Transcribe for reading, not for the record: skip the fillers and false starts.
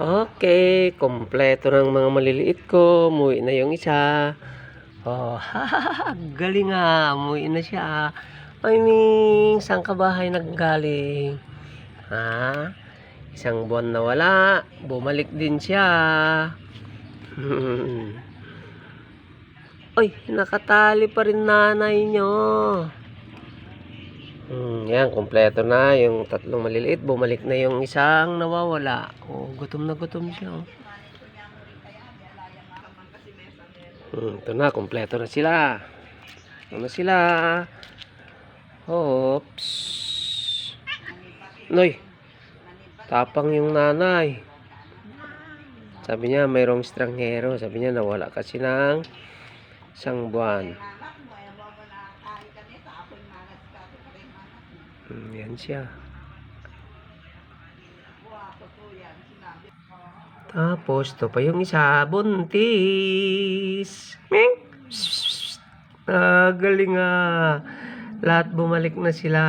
Okay, kumpleto ng mga maliliit ko. Umuwi na yung isa. Oh, galing nga. Umuwi na siya. Ay, Ming, saan ka bahay naggaling? Ha? Isang buwan na wala. Bumalik din siya. Ay, nakatali pa rin nanay nyo. Yan, kumpleto na. Yung tatlong maliliit. Bumalik na yung isang nawawala. Oh, gutom na gutom siya. Oh. Ito na, kumpleto na sila. Ito na sila. Oops. Noy, tapang yung nanay. Sabi niya, mayroong estranghero. Sabi niya, nawala kasi ng isang buwan. Yan siya. Tapos, ito pa yung isa, buntis. Ming! Galing nga. Lahat bumalik na sila.